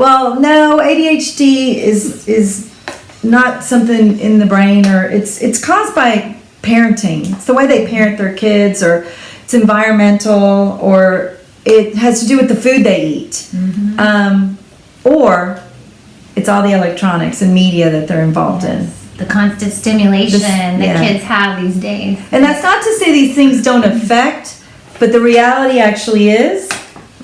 Well, no, ADHD is not something in the brain, or it's caused by parenting. It's the way they parent their kids, or it's environmental, or it has to do with the food they eat. Or it's all the electronics and media that they're involved in. The constant stimulation that kids have these days. And that's not to say these things don't affect, but the reality actually is.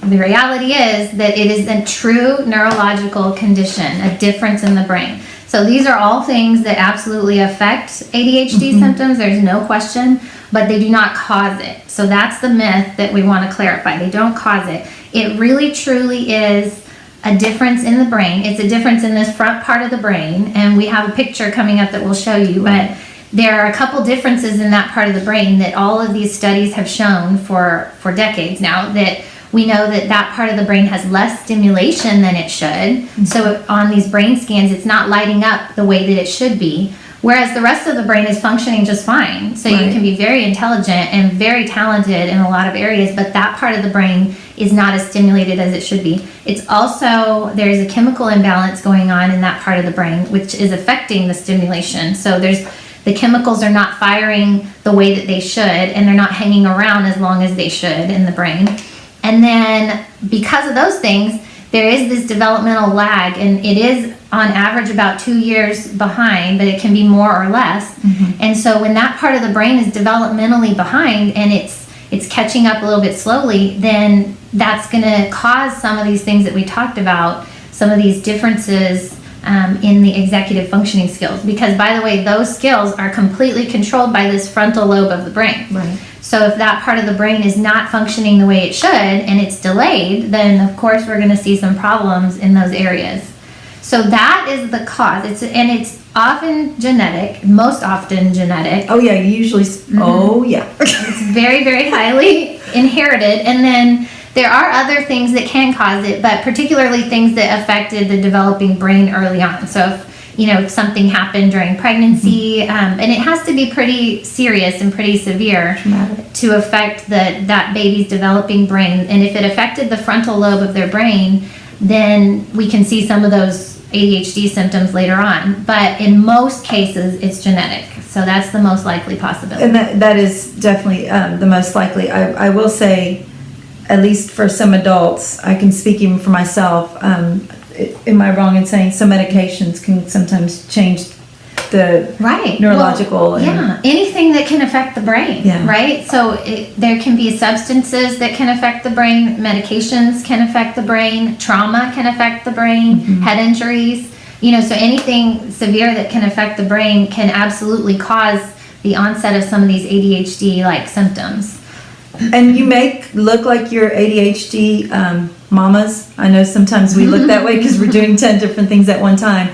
The reality is that it is a true neurological condition, a difference in the brain. So these are all things that absolutely affect ADHD symptoms, there's no question, but they do not cause it. So that's the myth that we want to clarify. They don't cause it. It really truly is a difference in the brain. It's a difference in this front part of the brain, and we have a picture coming up that we'll show you, but there are a couple differences in that part of the brain that all of these studies have shown for decades now, that we know that that part of the brain has less stimulation than it should. So on these brain scans, it's not lighting up the way that it should be, whereas the rest of the brain is functioning just fine. So you can be very intelligent and very talented in a lot of areas, but that part of the brain is not as stimulated as it should be. It's also, there's a chemical imbalance going on in that part of the brain, which is affecting the stimulation. So the chemicals are not firing the way that they should, and they're not hanging around as long as they should in the brain. And then because of those things, there is this developmental lag, and it is on average about 2 years behind, but it can be more or less. And so when that part of the brain is developmentally behind and it's catching up a little bit slowly, then that's going to cause some of these things that we talked about, some of these differences in the executive functioning skills. Because, by the way, those skills are completely controlled by this frontal lobe of the brain. So if that part of the brain is not functioning the way it should and it's delayed, then of course we're going to see some problems in those areas. So that is the cause. It's often genetic, most often genetic. Oh yeah, usually. Oh yeah. It's very, very highly inherited. And then there are other things that can cause it, but particularly things that affected the developing brain early on. So if something happened during pregnancy, and it has to be pretty serious and pretty severe to affect that baby's developing brain. And if it affected the frontal lobe of their brain, then we can see some of those ADHD symptoms later on. But in most cases, it's genetic. So that's the most likely possibility. And that is definitely the most likely. I will say, at least for some adults, I can speak even for myself, am I wrong in saying some medications can sometimes change the neurological? Well, anything that can affect the brain, right? So there can be substances that can affect the brain, medications can affect the brain, trauma can affect the brain, head injuries, so anything severe that can affect the brain can absolutely cause the onset of some of these ADHD-like symptoms. And you look like you're ADHD mamas. I know sometimes we look that way because we're doing 10 different things at one time.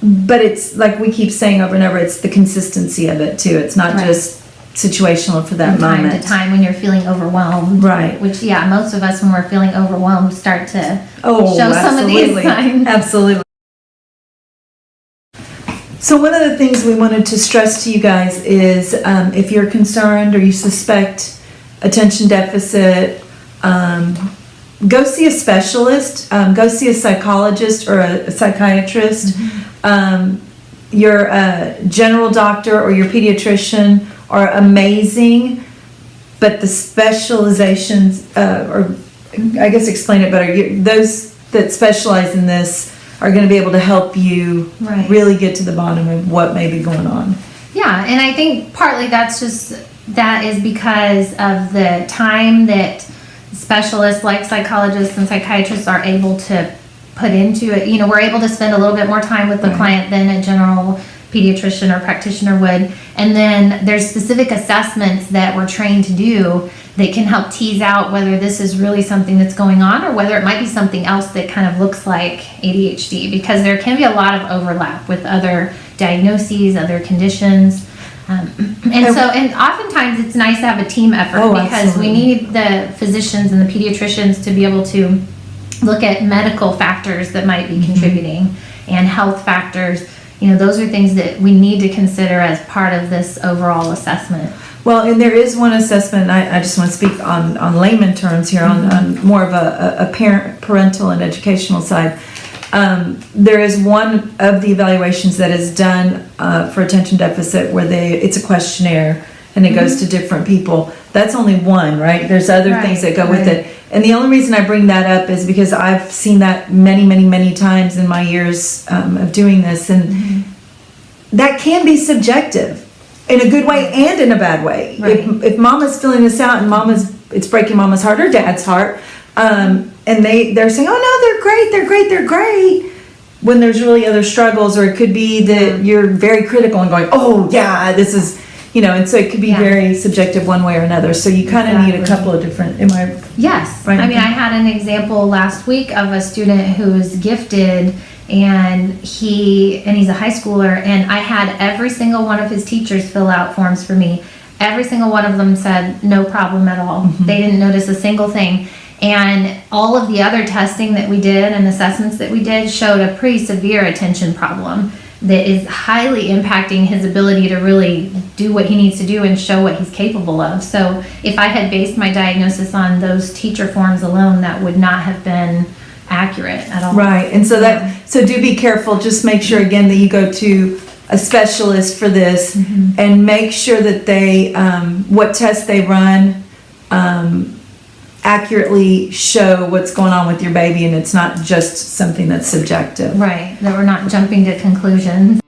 But it's like we keep saying over and over, it's the consistency of it too. It's not just situational for that moment. Time to time when you're feeling overwhelmed. Right. Which, most of us when we're feeling overwhelmed start to show some of absolutely. these signs. Absolutely. So one of the things we wanted to stress to you guys is if you're concerned or you suspect attention deficit, go see a specialist, go see a psychologist or a psychiatrist. Your general doctor or your pediatrician are amazing, but the specializations, or I guess explain it better, those that specialize in this are going to be able to help you really get to the bottom of what may be going on. Yeah, and I think partly that is because of the time that specialists like psychologists and psychiatrists are able to put into it. We're able to spend a little bit more time with the client than a general pediatrician or practitioner would. And then there's specific assessments that we're trained to do that can help tease out whether this is really something that's going on or whether it might be something else that kind of looks like ADHD, because there can be a lot of overlap with other diagnoses, other conditions. And oftentimes it's nice to have a team effort because we need the physicians and the pediatricians to be able to look at medical factors that might be contributing and health factors. those are things that we need to consider as part of this overall assessment. Well, and there is one assessment, I just want to speak on layman terms here, on more of a parental and educational side. There is one of the evaluations that is done for attention deficit where it's a questionnaire and it goes to different people. That's only one, right? There's other things that go with it. And the only reason I bring that up is because I've seen that many, many, many times in my years of doing this. And that can be subjective in a good way and in a bad way. Right. If mama's filling this out and it's breaking mama's heart or dad's heart, and they're saying, oh no, they're great, when there's really other struggles, or it could be that you're very critical and going, oh yeah, this is, and so it could be very subjective one way or another. So you kind of need a couple of different, Yes. Right? I mean, I had an example last week of a student who was gifted, and he's a high schooler, and I had every single one of his teachers fill out forms for me. Every single one of them said no problem at all. They didn't notice a single thing. And all of the other testing that we did and assessments that we did showed a pretty severe attention problem that is highly impacting his ability to really do what he needs to do and show what he's capable of. So if I had based my diagnosis on those teacher forms alone, that would not have been accurate at all. Right. And so do be careful. Just make sure again that you go to a specialist for this and make sure that they, what tests they run, accurately show what's going on with your baby, and it's not just something that's subjective. Right. That we're not jumping to conclusions.